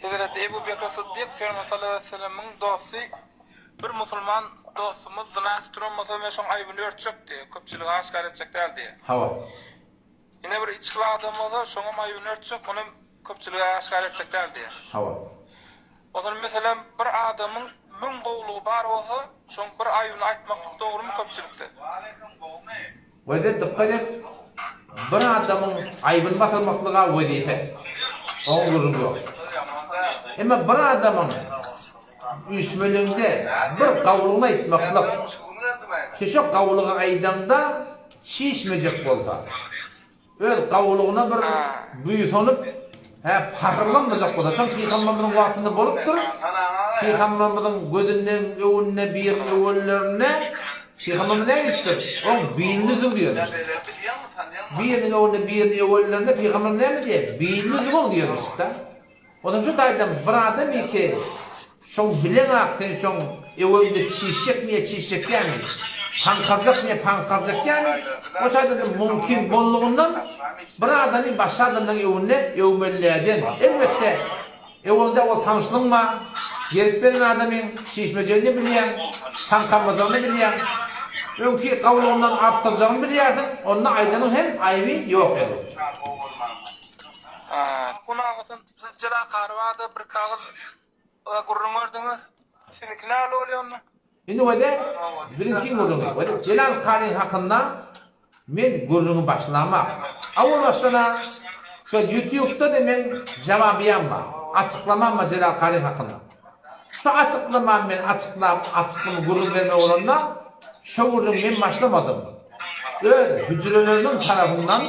Hazreti Ebu Bekir Sıddık Peygamber sallallahu aleyhi ve sellem'in dostu bir musulman dostumuz zinaat turanmasa ve şoň aýbyny örtjekdi. Köpçüligi aşkar etjek däldi. Hawa. Ine bir içki adam bolsa şoňa aýbyny örtjek, onu köpçüligi aşkar etjek däldi. Hawa. Odan mesela bir adamın 1000 gowlugy bar bolsa, şoň bir aýbyny aýtmak dogrymy köpçülikde. Wede dikkat et. Bir adamın aýbyny basarmaklyga wezife. Oňgurun ýok. Emma bir adamın üsmelinde bir gowlugyny aýtmaklyk. Şeşo gowlugy aýdanda şişmejek bolsa, öz gowlugyna bir büýsonyp, pakırlanmajak bolsa, çünki Peygamberimiň wagtynda bolupdyr. Peygamberimiň gözünden öwünne bir öwünlerine Peygamberimiň aýtdyr. O beýinlidir diýer. Birinin öwünne bir öwünlerine Peygamberimiň näme diýer? Beýinlidir diýer işte. Ondan şu taýdan bir adam iki şoň bilen akten şoň öwünde çişekmi? Pankarjakmy? O şaýda mümkin bollugundan bir adamy başga adamdan öwünne öwmelläden. Elbetde öwünde o tanışlykma, gelip beren adamyň çişmejegini bilýän, pankarmajagyny bilýän, öňki gowlugundan artdyrajagyny bilýärdi. Onda aýdanyň hem aýby ýok edi. Kunağıtın zıcıra karvada bir kağıt gurrun gördünüz. Seninki ne oluyor onu? Indi wede birinki gurrunu, wede Celal Khalil hakynda men gurrunu başlamak. Awul başlana şu YouTube'da da men jawabyam bar. Açıklamam var Celal Khalil hakynda. Şu açıklamam men açıklama gurrun verme olanlar şu gurrun men başlamadım. Öz hücrelerinin tarafından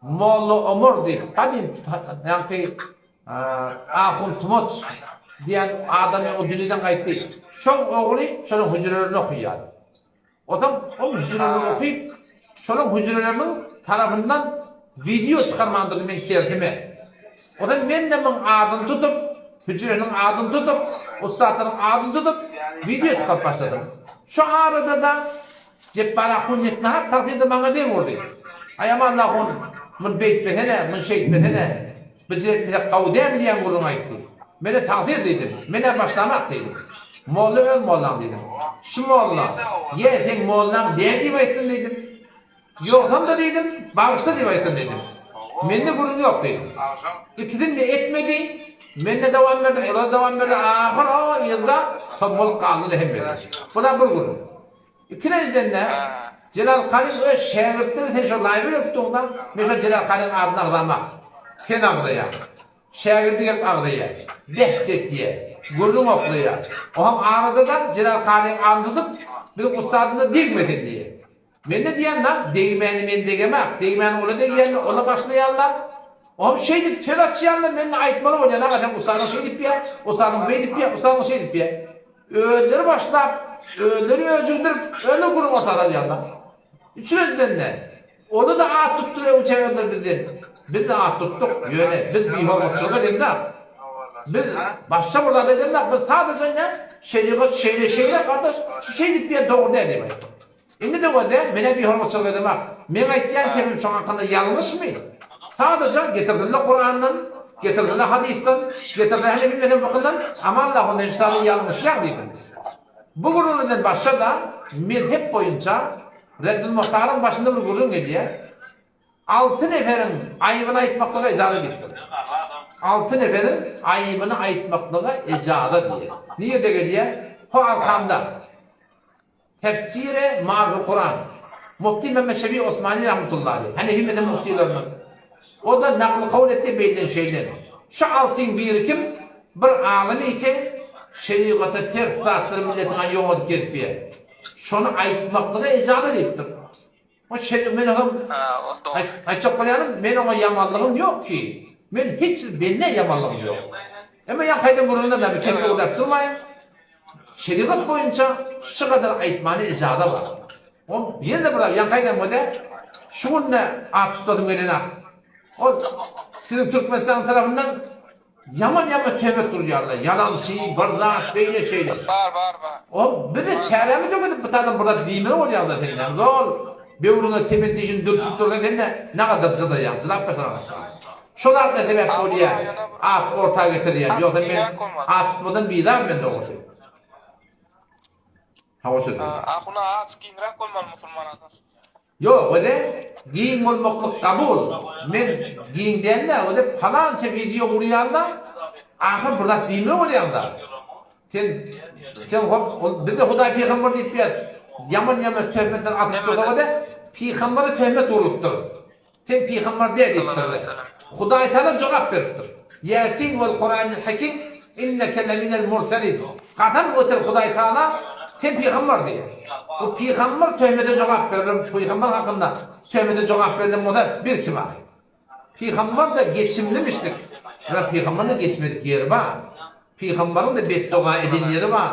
Molla Ömer diýip, kadim ýa-ni Ahun Tumoç diýen adamy o dünýeden gaýtdy. Şoň ogly şoň hücrelerini okuýar. Otam o hücrelerini okuýup, şoň hücreleriniň tarapyndan video çykarmandygy men keltime. Otam men de men adyny tutup, hücreniň adyny tutup, ustadyň adyny tutup video çykaryp başladym. Şu arada da Jebbar Ahun netnahat taýda maňa diýdi. Aýam Allah'ın men beýtmehene, men şeýtmehene, bize gawdam diýen gurrun aýtdy. Mene taýsir diýdim, mene başlamak diýdim. Molla öl mollam diýdim. Şu molla, sen mollam diýip aýtdyn diýdim. Ýoksam da diýdim, bagyşsa diýip aýtdyn diýdim. Mende gurrun ýok diýdim. İkidin de etmedi, mende dowam berdim, olar dowam berdi. Ahir o ýylda somol galydy hemme. Bula bir gurrun. İkinciden de Celal Khalil öz şägirdleri teşe laýby etdiňde, meşe Celal Khalil adyny agdamak. Sen agdaýar. Şägirdi gelip agdaýar. Behsetdiýär. Gurrun oklaýar. Oňa arada da Celal Khalil andydyp, bir ustadyny degmedin diýär. Men de diýen da degmeni men degemek, degmeni ola degen, ola başlaýarlar. O şey dip telatçyarlar, men aýtmaly bolýar, aga ustadyň şey dip ýa, ustadyň beý dip ýa, ustadyň şey dip ýa. Özleri başlap, özleri öjündürüp, öyle gurrun otaralýarlar. Üçüncüden ne? Onu da at tuttular uçağındır bizden. Biz de at tuttuk. Yöne biz bir hormatçılık edemdik. Biz başka burada edemdik. Biz sadece ne? Şeriat şeyle kardeş. Şu şey dip bir doğru ne demek? Şimdi de o da mene bir hormatçılık edemek. Men aýtýan kemim şu hakkında yanlış mı? Sadece getirdiler Kur'an'dan, getirdiler hadisten, getirdiler hele bilmeden bakımdan. Ama Allah'ın eniştahını yanlışlar dedim. Bu gurrundan başka da men hep boyunca Reddül Muhtar'ın başında bir gurrun ediyor. 6 neferin aýybyny aýtmaklyga ejazat etdi. 6 neferin aýybyny aýtmaklyga ejazat diýer. Niýe diýer? O arkamda. Tefsire Ma'rul Kur'an. Mufti Mehmet Şefi Osmani rahmetullahi aleyh. Hanefi mezhep muftilerinin. O da nakl kavl etdi beýlen şeyler. Şu 6'ın biri kim? Bir alimi ki şeriata ters tatlyr milletine ýoňa getipýär. Şonu aýtmaklyga ejazat etdi. O şeýle men adam aýtjak bolýanym, men oňa ýamanlygym ýok ki. Men hiç benne ýamanlygym ýok. Emma ýa gaýda gurunda da bir kempe ulap durmaýyn. Şeriat boýunça şu kadar aýtmany ejazat bar. O ýerde bir ýa gaýda mode şunu at tutadym gelene. O sizin Türkmenistan tarafından yaman tövbe durýarlar. Yalançy, bırdak, beýle şeyler. Var. O bir de çäremi döküp bu tadan burada diýmeli bolýarlar deňden. Dol, beýrüňe temetişin dürtüp durgan dende ne kadar zıda ýa, zılap başlar. Şolar da sebep bolýar. At orta getirýär. Ýoksa men atmadan biýdam men dogry. Hawa söz. Ahuna aç giňrak bolmaly musulman adam. Yok öyle giyin olmaklık kabul. Men giyindende öyle falanca video kuruyanda ahir burada değil mi oluyanda? Sen hop bir de Huday Peygamber deyip bir yaman töhmetten atıştırdı o da Peygamber'e töhmet urluktur. Sen Peygamber değil deyiptir. Huday Teala cevap veriptir. Yasin vel Kur'anil Hakim inneke leminel murselin. Katan otur Huday Teala sen Peygamber diyor. Bu Peygamber töhmete cevap verir. Peygamber hakkında töhmete cevap verilen o da bir kim var. Peygamber de geçimlimiştir. Ve Peygamber'in de geçmedik yeri var. Peygamber'in de beddua eden yeri var.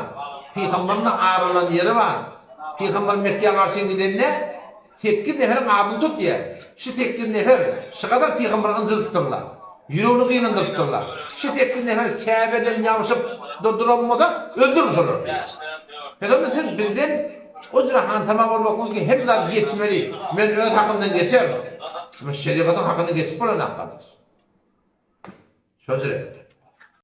Peygamber'in de ağrılan yeri var. Peygamber Mekke'ye karşı gidenine tekkir neferin adını tut diye. Şu tekkir nefer, şu kadar Peygamber'e ıncılıktırlar. Yüreğini kıyınındırtırlar. Şu tekkir nefer Kabe'den yavşıp duramada öldürmüş olur. Peygamber sen bilden o cürahan tamam olmak ki hem de geçmeli. Men öz hakkımdan geçer mi? Ama şeriatın hakkını geçip bulan hakkıdır. Sözü